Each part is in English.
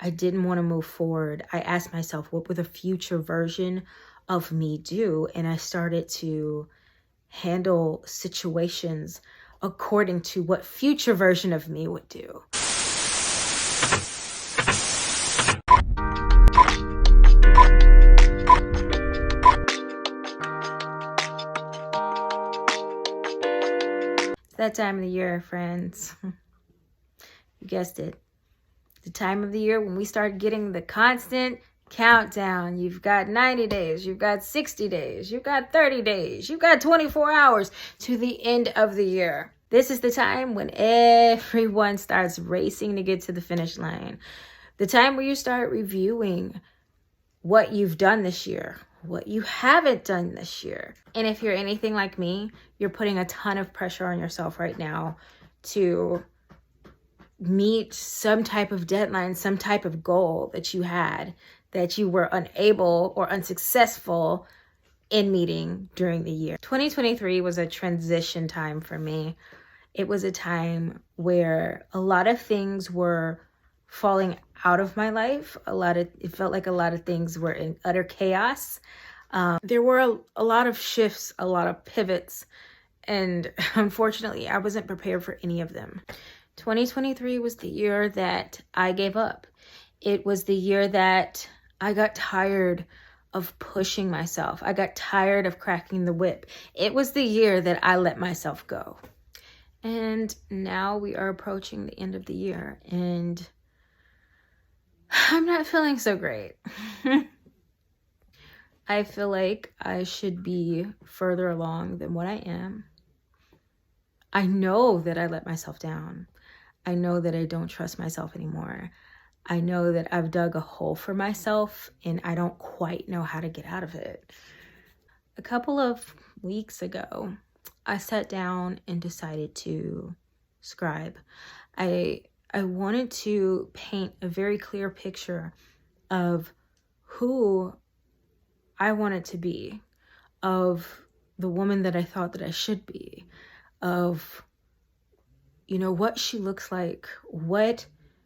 I didn't want to move forward. I asked myself, what would a future version of me do? And I started to handle situations according to what future version of me would do. It's that time of the year, friends. You guessed it. The time of the year when we start getting the constant countdown. You've got 90 days, you've got 60 days, you've got 30 days, you've got 24 hours to the end of the year. This is the time when everyone starts racing to get to the finish line. The time where you start reviewing what you've done this year, what you haven't done this year. And if you're anything like me, you're putting a ton of pressure on yourself right now to meet some type of deadline, some type of goal that you had that you were unable or unsuccessful in meeting during the year. 2023 was a transition time for me. It was a time where a lot of things were falling out of my life. It felt like a lot of things were in utter chaos. There were a lot of shifts, a lot of pivots, and unfortunately, I wasn't prepared for any of them. 2023 was the year that I gave up. It was the year that I got tired of pushing myself. I got tired of cracking the whip. It was the year that I let myself go. And now we are approaching the end of the year, and I'm not feeling so great. I feel like I should be further along than what I am. I know that I let myself down. I know that I don't trust myself anymore. I know that I've dug a hole for myself and I don't quite know how to get out of it. A couple of weeks ago, I sat down and decided to scribe. I wanted to paint a very clear picture of who I wanted to be, of the woman that I thought that I should be, of what she looks like, what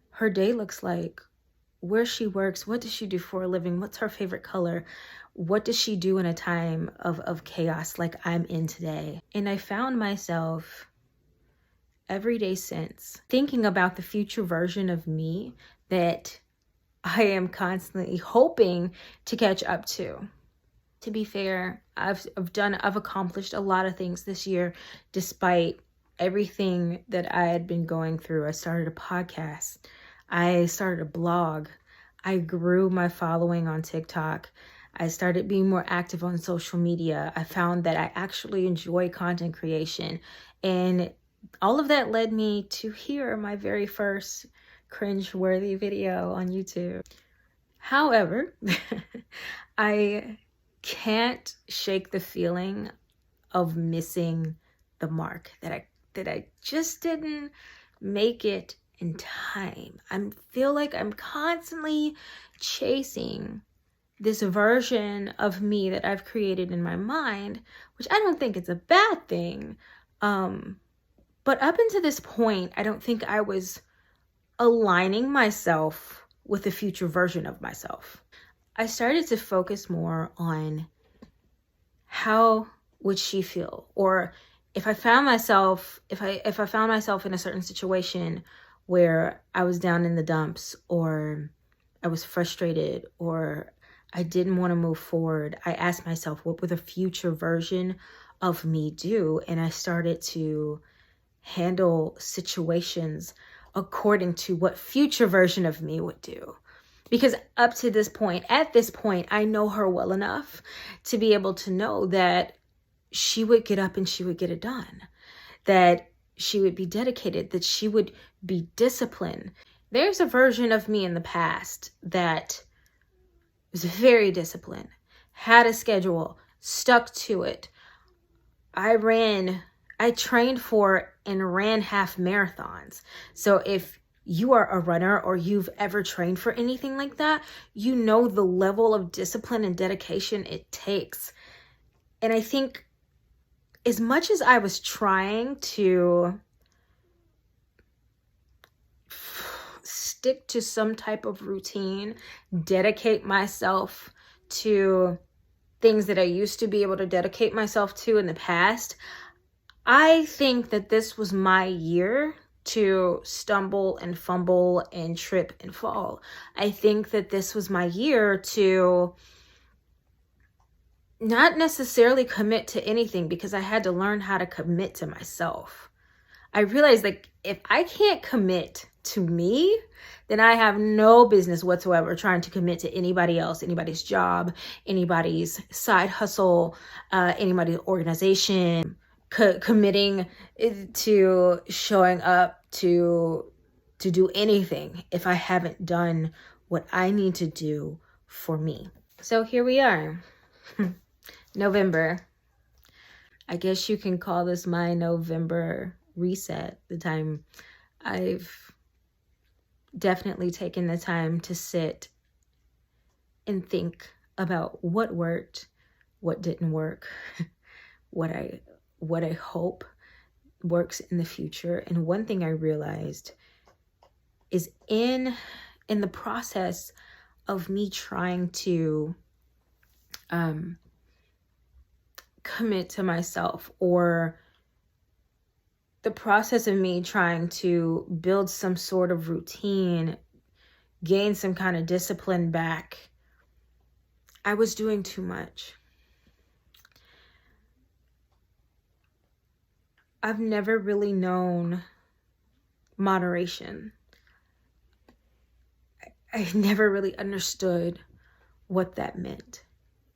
her day looks like, where she works, what does she do for a living, what's her favorite color, what does she do in a time of chaos like I'm in today. And I found myself every day since thinking about the future version of me that I am constantly hoping to catch up to. To be fair, I've accomplished a lot of things this year despite everything that I had been going through. I started a podcast. I started a blog. I grew my following on TikTok. I started being more active on social media. I found that I actually enjoy content creation. And all of that led me to hear my very first cringe-worthy video on YouTube. However, I can't shake the feeling of missing the mark, that I just didn't make it in time. I feel like I'm constantly chasing this version of me that I've created in my mind, which I don't think it's a bad thing. But up until this point, I don't think I was aligning myself with the future version of myself. I started to focus more on how would she feel, or if I found myself in a certain situation where I was down in the dumps, or I was frustrated, or I didn't want to move forward, I asked myself, what would a future version of me do? And I started to handle situations according to what future version of me would do. Because at this point, I know her well enough to be able to know that she would get up and she would get it done, that she would be dedicated, that she would be disciplined. There's a version of me in the past that was very disciplined, had a schedule, stuck to it. I trained for and ran half marathons. So if you are a runner or you've ever trained for anything like that, you know the level of discipline and dedication it takes. And I think as much as I was trying to stick to some type of routine, dedicate myself to things that I used to be able to dedicate myself to in the past, I think that this was my year to stumble and fumble and trip and fall. I think that this was my year to not necessarily commit to anything, because I had to learn how to commit to myself. I realized, like, if I can't commit to me, then I have no business whatsoever trying to commit to anybody else, anybody's job, anybody's side hustle, anybody's organization, committing to showing up to do anything if I haven't done what I need to do for me. So here we are, November. I guess you can call this my November reset, the time I've definitely taken the time to sit and think about what worked, what didn't work, what I hope works in the future. And one thing I realized is in the process of me trying to commit to myself, or the process of me trying to build some sort of routine, gain some kind of discipline back, I was doing too much. I've never really known moderation. I never really understood what that meant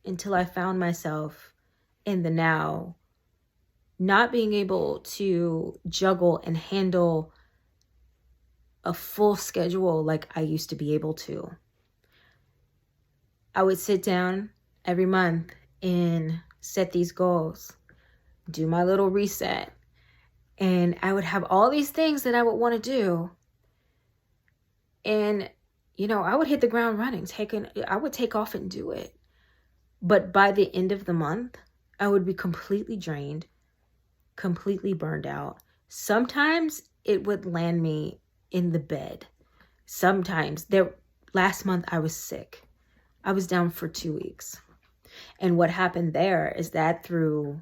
until I found myself in the now, not being able to juggle and handle a full schedule like I used to be able to. I would sit down every month and set these goals, do my little reset, and I would have all these things that I would want to do. And, I would hit the ground running, I would take off and do it. But by the end of the month, I would be completely drained, completely burned out. Sometimes it would land me in the bed. Last month I was sick. I was down for 2 weeks. And what happened there is that threw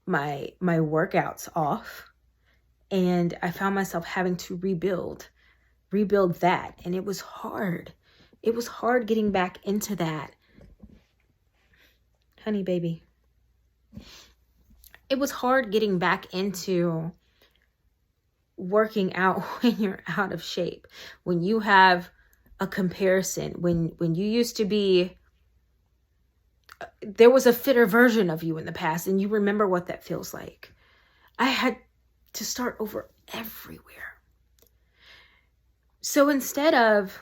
my workouts off, and I found myself having to rebuild that. And it was hard. It was hard getting back into that. Honey, baby. It was hard getting back into working out when you're out of shape, when you have a comparison, when you used to be, there was a fitter version of you in the past, and you remember what that feels like. I had to start over everywhere. So instead of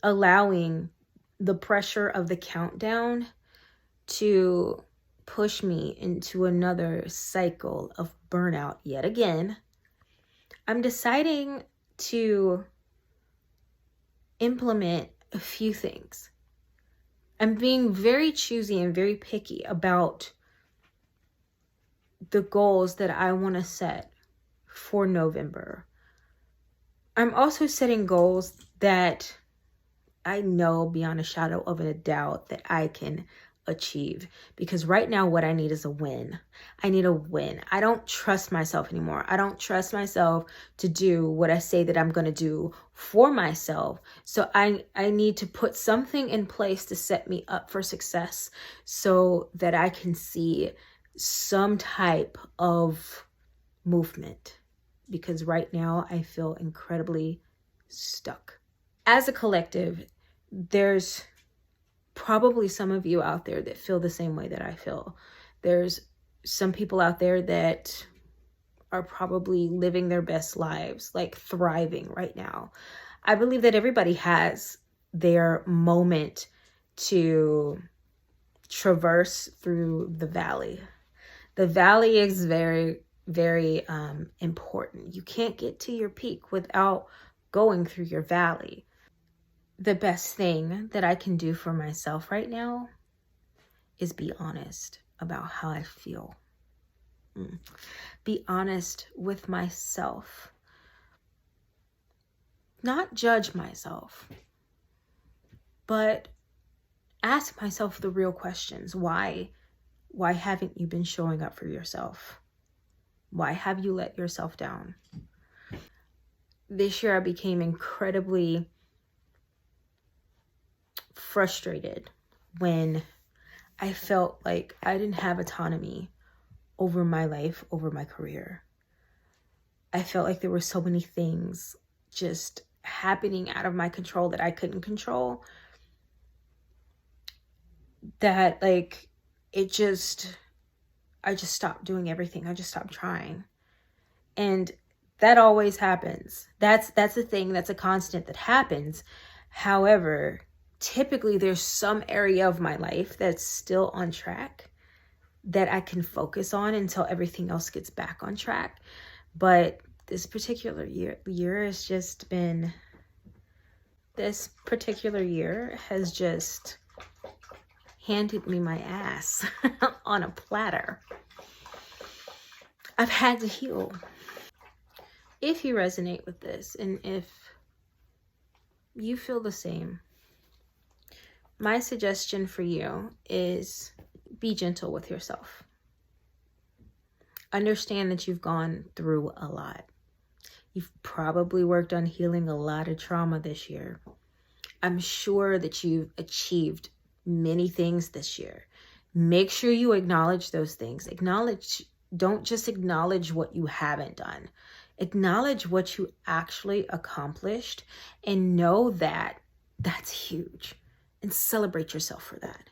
allowing the pressure of the countdown to push me into another cycle of burnout yet again, I'm deciding to implement a few things. I'm being very choosy and very picky about the goals that I want to set for November. I'm also setting goals that I know beyond a shadow of a doubt that I can achieve, because right now what I need is a win. I need a win. I don't trust myself anymore. I don't trust myself to do what I say that I'm going to do for myself. So I need to put something in place to set me up for success, so that I can see some type of movement, because right now I feel incredibly stuck. As a collective, there's probably some of you out there that feel the same way that I feel. There's some people out there that are probably living their best lives, like thriving right now. I believe that everybody has their moment to traverse through the valley. The valley is very, very important. You can't get to your peak without going through your valley. The best thing that I can do for myself right now is be honest about how I feel. Be honest with myself. not judge myself, but ask myself the real questions. Why haven't you been showing up for yourself? Why have you let yourself down? This year I became incredibly frustrated when I felt like I didn't have autonomy over my life, over my career. I felt like there were so many things just happening out of my control that I couldn't control, that like I just stopped doing everything. I just stopped trying. And that always happens. That's the thing, that's a constant that happens. However, typically there's some area of my life that's still on track that I can focus on until everything else gets back on track. But this particular year has just been, this particular year has just handed me my ass on a platter. I've had to heal. If you resonate with this, and if you feel the same, my suggestion for you is be gentle with yourself. Understand that you've gone through a lot. You've probably worked on healing a lot of trauma this year. I'm sure that you've achieved many things this year. Make sure you acknowledge those things. Don't just acknowledge what you haven't done. Acknowledge what you actually accomplished and know that that's huge, and celebrate yourself for that.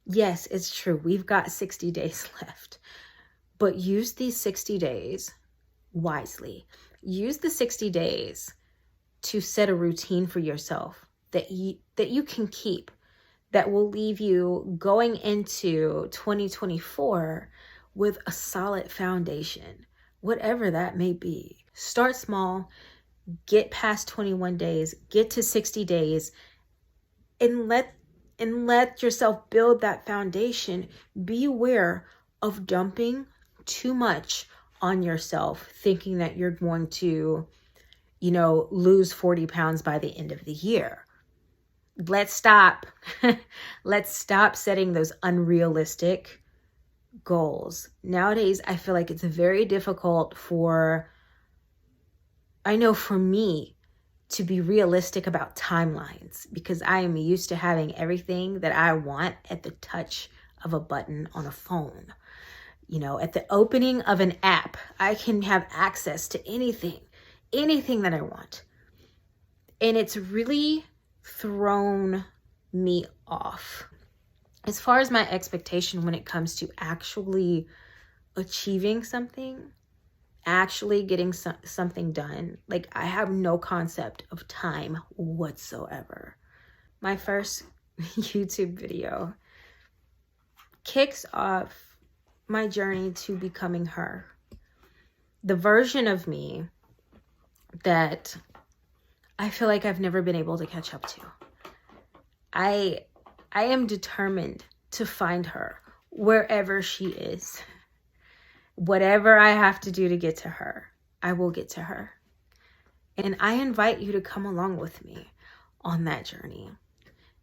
Yes, it's true. We've got 60 days left, but use these 60 days wisely. Use the 60 days to set a routine for yourself that you can keep, that will leave you going into 2024 with a solid foundation, whatever that may be. Start small, get past 21 days, get to 60 days, and let yourself build that foundation. Be aware of dumping too much on yourself, thinking that you're going to, lose 40 pounds by the end of the year. Let's stop. Let's stop setting those unrealistic goals. Nowadays, I feel like it's very difficult for me to be realistic about timelines, because I am used to having everything that I want at the touch of a button on a phone. At the opening of an app, I can have access to anything that I want. And it's really thrown me off as far as my expectation when it comes to actually achieving something, actually getting something done. Like, I have no concept of time whatsoever. My first YouTube video kicks off my journey to becoming her. The version of me that I feel like I've never been able to catch up to. I am determined to find her wherever she is. Whatever I have to do to get to her, I will get to her. And I invite you to come along with me on that journey.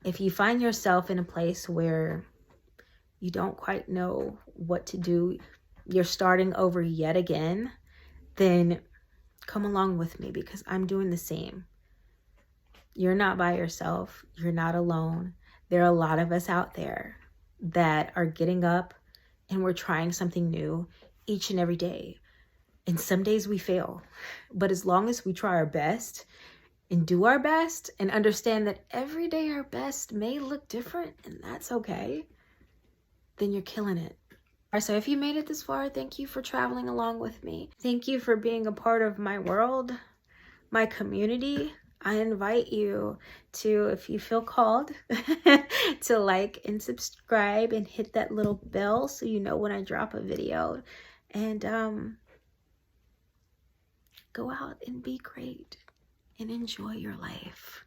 If you find yourself in a place where you don't quite know what to do, you're starting over yet again, then come along with me, because I'm doing the same. You're not by yourself. You're not alone. There are a lot of us out there that are getting up and we're trying something new each and every day. And some days we fail. But as long as we try our best and do our best and understand that every day our best may look different, and that's okay, then you're killing it. All right, so if you made it this far, thank you for traveling along with me. Thank you for being a part of my world, my community. I invite you to, if you feel called, to like and subscribe and hit that little bell so you know when I drop a video. And go out and be great and enjoy your life.